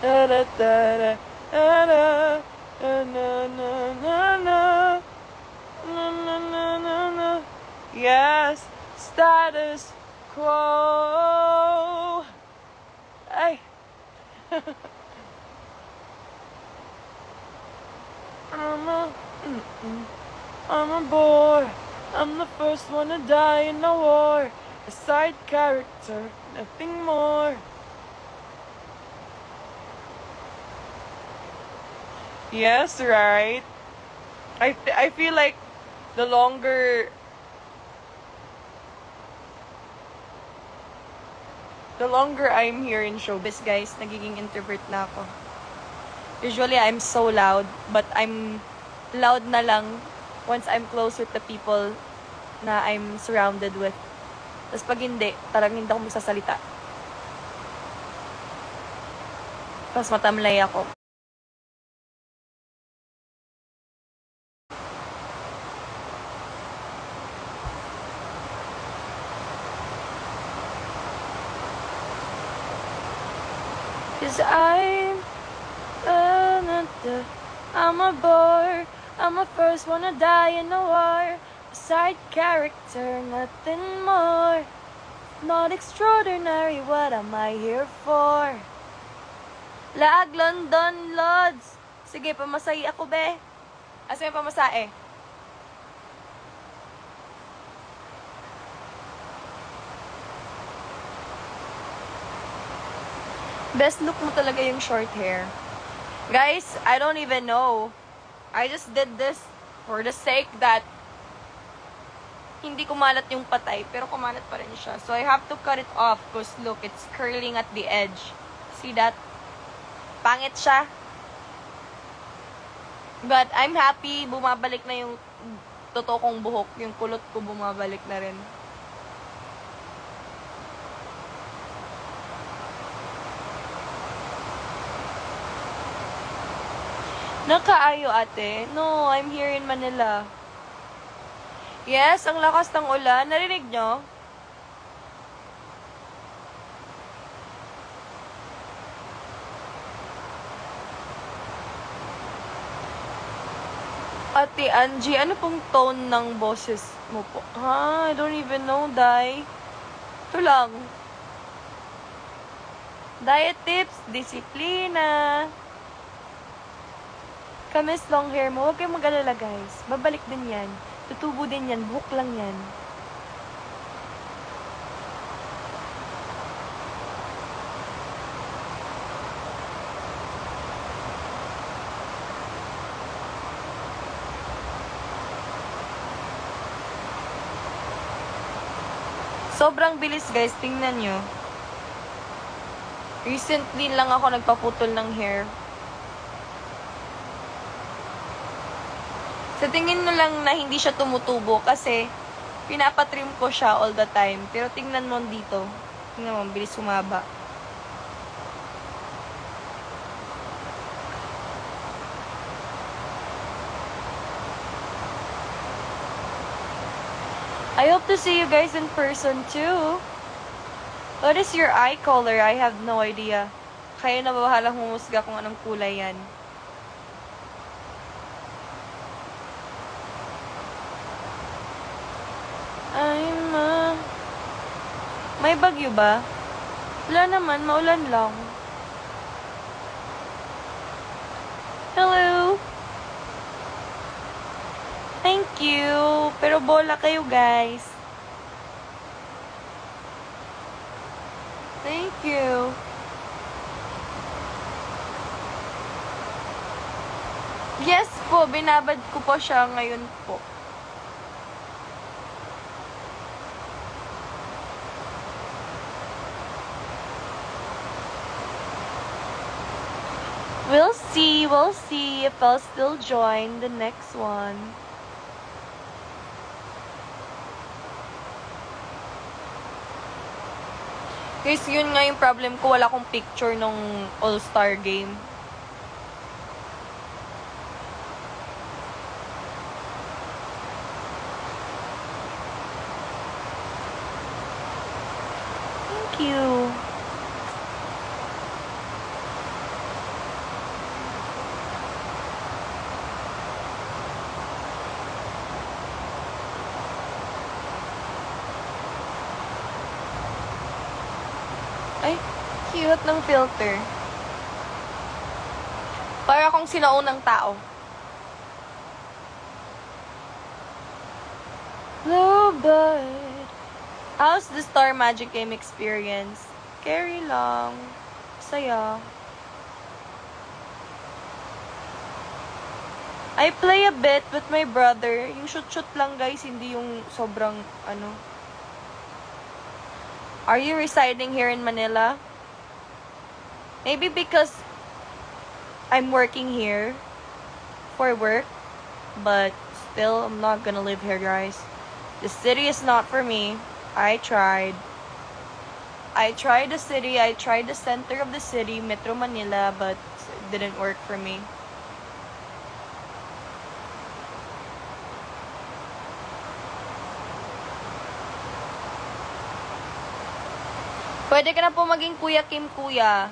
Da da da da da da na na na na na na na na na. Yes, status quo. Ay. I'm a boy. I'm the first one to die in a war. A side character, nothing more. Yes, right. I feel like the longer I'm here in showbiz, Guys, nagiging introvert na ako. Usually, I'm so loud, but I'm loud na lang once I'm close with the people na I'm surrounded with. Tapos pag hindi, talagang hindi ako magsasalita. Tapos matamlay ako. Cause I'm a boy, I'm the first one to die in the war. A side character, nothing more. Not extraordinary, what am I here for? Lag London Lods. Sige, pamasahe ako, be. Asa yung pamasahe? Best look mo talaga yung short hair. Guys, I don't even know. I just did this for the sake that hindi kumalat yung patay, pero kumalat pa rin siya. So I have to cut it off because look, it's curling at the edge. See that? Pangit siya. But I'm happy, bumabalik na yung totoo kong buhok. Yung kulot ko bumabalik na rin. Nakaayo, ate? No, I'm here in Manila. Yes, ang lakas ng ulan. Narinig nyo? Ate Angie, ano pong tone ng boses mo po? Ha? I don't even know, Day. Ito lang. Diet tips, disiplina. Kamis long hair mo, huwag kayong mag-alala, guys. Babalik din yan. Tutubo din yan. Buhok lang yan. Sobrang bilis, guys. Tingnan nyo. Recently lang ako nagpaputol ng hair. Sa tingin mo lang na hindi siya tumutubo kasi pinapatrim ko siya all the time. Pero tingnan mo dito. Tingnan mo, bilis sumaba. I hope to see you guys in person too. What is your eye color? I have no idea. Kaya na bahalang humusga kung anong kulay yan. May bagyo ba? Wala naman, maulan lang. Hello! Thank you! Pero bola kayo, guys. Thank you. Yes po, binabad ko po siya ngayon po. We'll see if I'll still join the next one. Guys, yun nga yung problem ko, wala akong picture nung All-Star game. Thank you. Ay, cute ng filter. Para akong sinaunang tao. Bluebird. How's the Star Magic game experience? Scary lang. Saya. I play a bit with my brother. Yung shoot-shoot lang guys, hindi yung sobrang ano. Are you residing here in Manila? Maybe because I'm working here for work, but still, I'm not gonna live here, guys. The city is not for me. I tried the city, I tried the center of the city, Metro Manila, but it didn't work for me. Pwede ka na po maging Kuya Kim, kuya.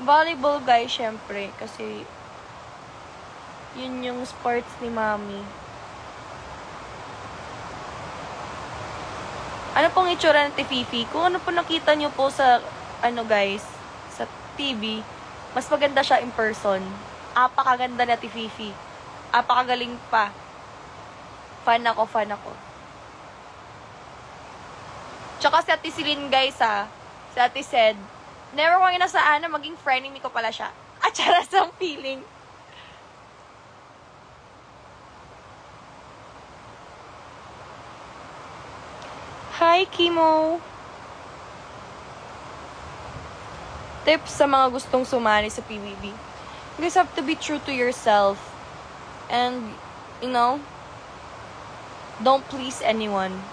Volleyball, guys, syempre. Kasi, yun yung sports ni Mami. Ano pong itsura ng Tififi? Kung ano po nakita nyo po sa, ano guys, sa TV, mas maganda siya in person. Apakaganda na Tififi. Apakagaling pa. Fan ako. Tsaka si Ate Celine, guys, si Ate said, never ko na sa maging frenemy ko pala siya. At charas ang feeling. Hi, Kimo! Tips sa mga gustong sumali sa PBB. You guys have to be true to yourself. And, you know, don't please anyone.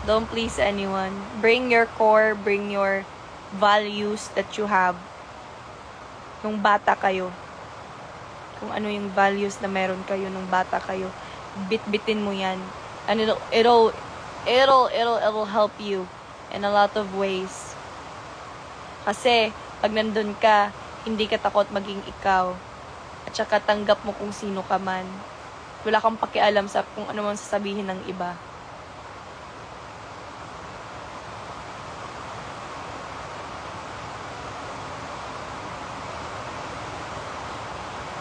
Don't please anyone. Bring your core, bring your values that you have. Nung bata kayo. Kung ano yung values na meron kayo nung bata kayo. Bit-bitin mo yan. And it'll help you in a lot of ways. Kasi, pag nandun ka, hindi ka takot maging ikaw. At saka tanggap mo kung sino ka man. Wala kang pakialam sa kung ano man sasabihin ng iba.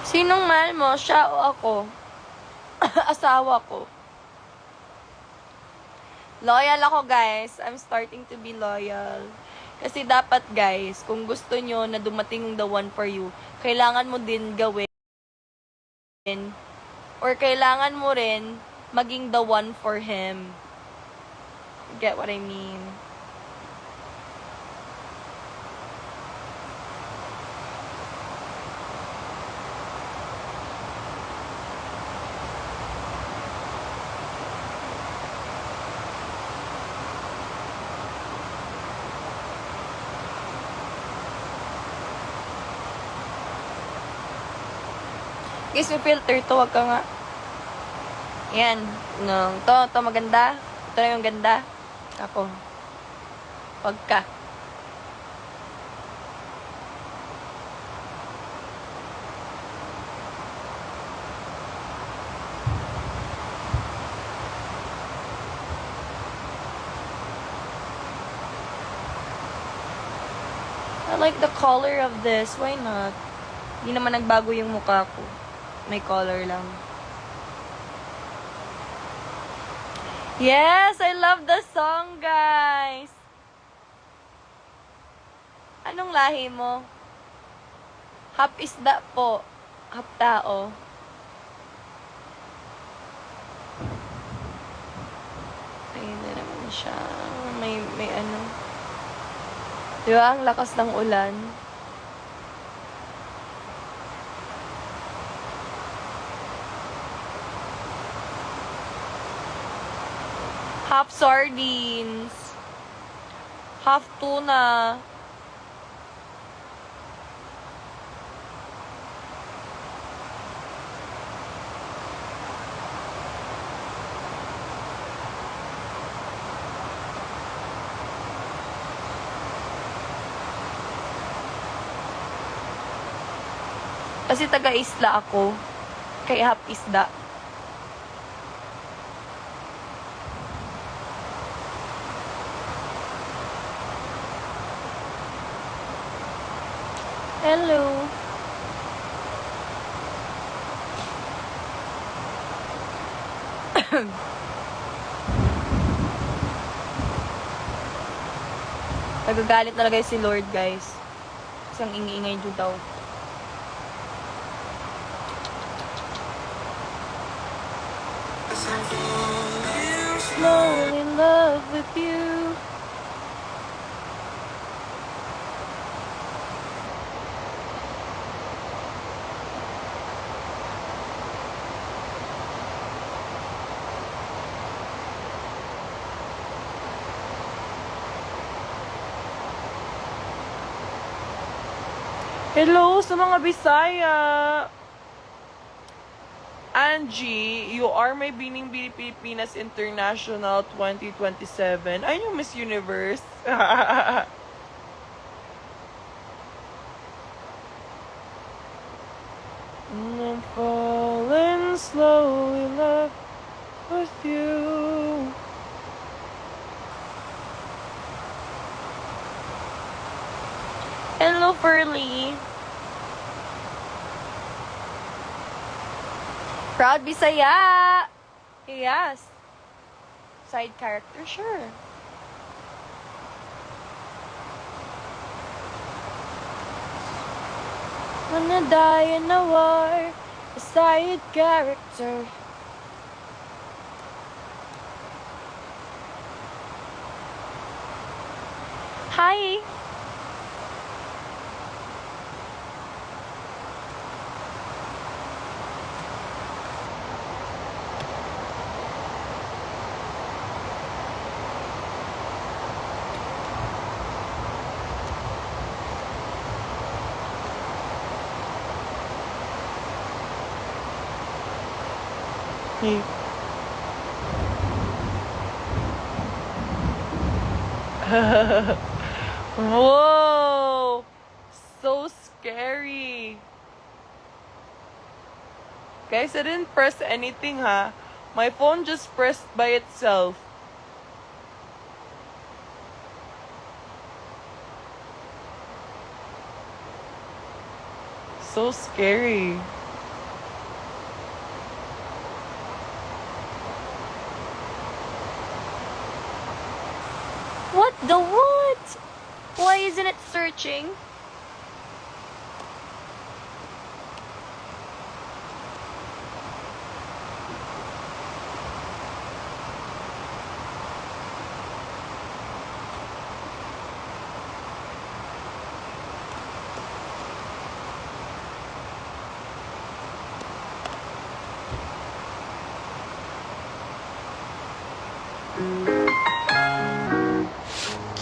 Sinong mahal mo? Siya o ako? Asawa ko. Loyal ako, guys. I'm starting to be loyal. Kasi dapat, guys, kung gusto nyo na dumating yung the one for you, kailangan mo din gawin or kailangan mo rin maging the one for him. Get what I mean? Kiss me filter to, wag ka nga. Yan. No, to maganda. Ito na yung ganda. Ako. Wag ka. I like the color of this. Why not? Hindi naman nagbago yung mukha ko. May color lang. Yes! I love the song, guys! Anong lahi mo? Hap isda po. Hap tao. Ayun na naman siya. May ano. Di ba? Ang lakas ng ulan. Half sardines. Half tuna. Kasi taga-isla ako. Kaya half isda. Hello. Nagagalit talaga si Lord, guys. Isang ingi-ingay dyan daw. Slowly in love with you. Hello sa mga Bisaya! Angie, you are my Bining Bini Pilipinas International 2027. Ay, yung Miss Universe. I'm falling slowly in love with you. Hello, Furly. Proud Bisaya! Yes. Side character, sure. Wanna die in a war, a side character. Hi! Hey. Whoa! So scary. Guys, I didn't press anything, ha? My phone just pressed by itself. So scary. What the what? Why isn't it searching?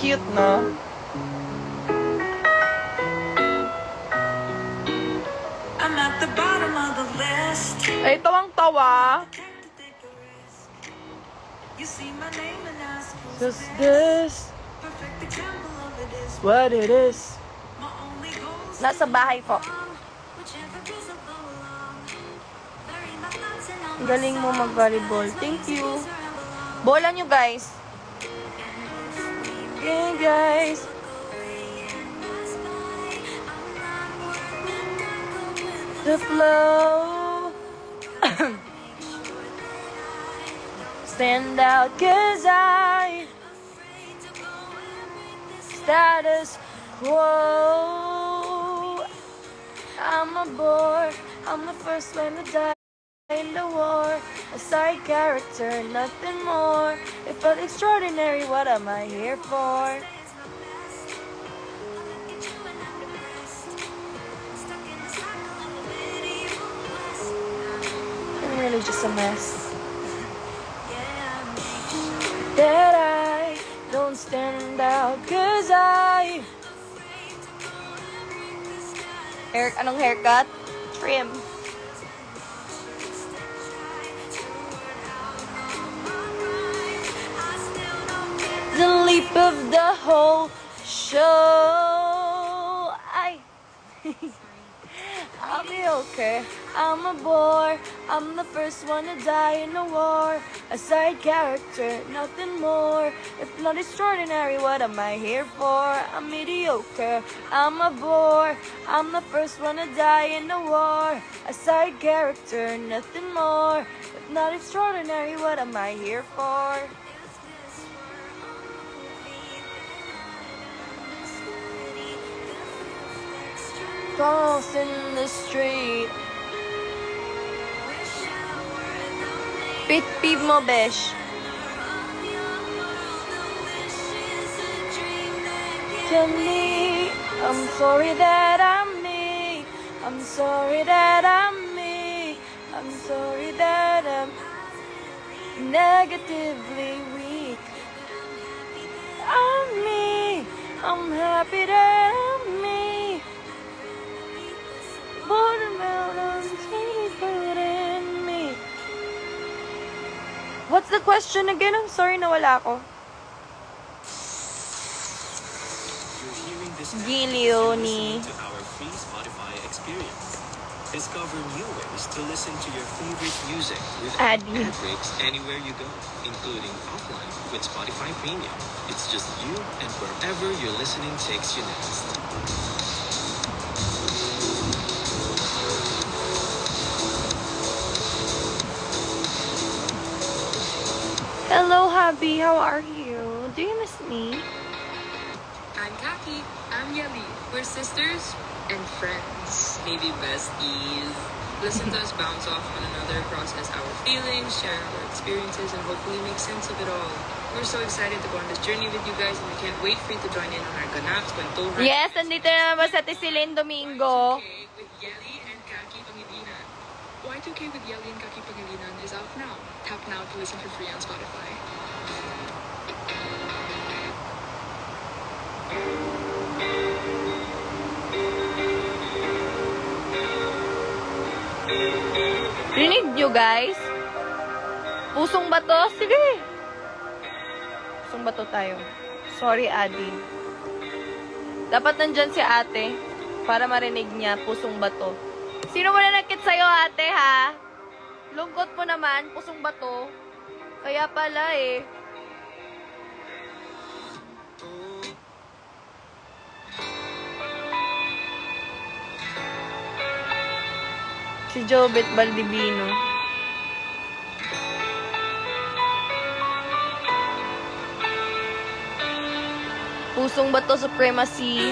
Cute, no? I'm at the bottom of the list. Ay, tawang-tawa. Cause this what it is. Nasa bahay po. Galing mo mag-volleyball. Thank you. Bola nyo, guys. Okay, guys. The flow. Stand out, cause I status quo. I'm a bore. I'm the first one to die in the war. A side character, nothing more. It felt extraordinary. What am I here for? I'm really just a mess. That I don't stand out, cause I anong haircut? Trim. The leap of the whole show. I'll be okay. I'm a bore. I'm the first one to die in the war. A side character, nothing more. If not extraordinary, what am I here for? I'm mediocre. I'm a bore. I'm the first one to die in the war. A side character, nothing more. If not extraordinary, what am I here for? Lost in the street. Pit peeve mo, besh. Tell me, I'm sorry that I'm me. I'm sorry that I'm me. I'm sorry that I'm negatively weak. I'm me. I'm happy that I'm me. What's the question again? I'm sorry, nawala ako. Gilioni. To our free Spotify experience. Discover new ways to listen to your favorite music with ad Adi. breaks anywhere you go, including offline with Spotify Premium. It's just you and wherever your listening takes you next. Hello, hubby. How are you? Do you miss me? I'm Kaki. I'm Yeli. We're sisters and friends. Maybe besties. Listen to us bounce off one another, process our feelings, share our experiences, and hopefully make sense of it all. We're so excited to go on this journey with you guys, and we can't wait for you to join in on our ganaps, kwentuhan, Yes, nandito na naman sa Tisilin Domingo. Y2K with Yeli and Kaki Pangilinan. Y2K with Yeli and Kaki Pangilinan is out now. Tap now to listen for free on Spotify. Rinig nyo, guys? Pusong bato? Sige. Pusong bato tayo. Sorry, Adi. Dapat nandyan si ate para marinig niya, pusong bato. Sino mo na nakit sa'yo, ate, ha? Lungkot po naman, pusong bato. Kaya pala, eh. Si Jobet Baldivino. Pusong bato supremacy.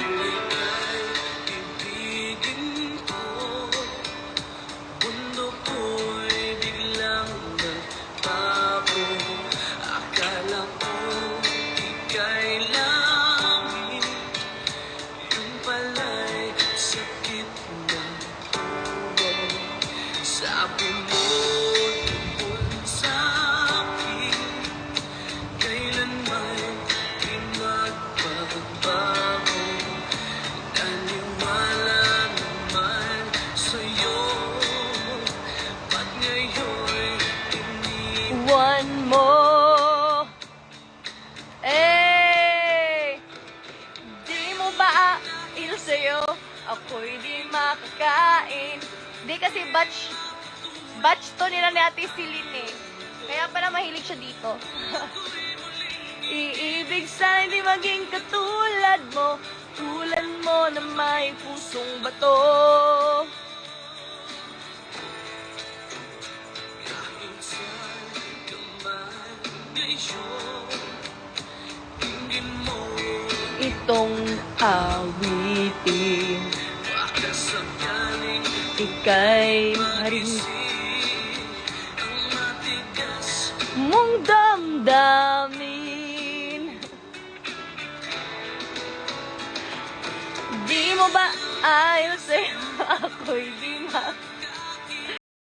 kasi batch to nila ni Ate Celine eh. Kaya pala mahilig siya dito. Iibig sa hindi maging katulad mo, tulad mo na may pusong bato. Itong awitin, ika'y marinig mong damdamin. Di mo ba ayos sa'yo? Ako'y di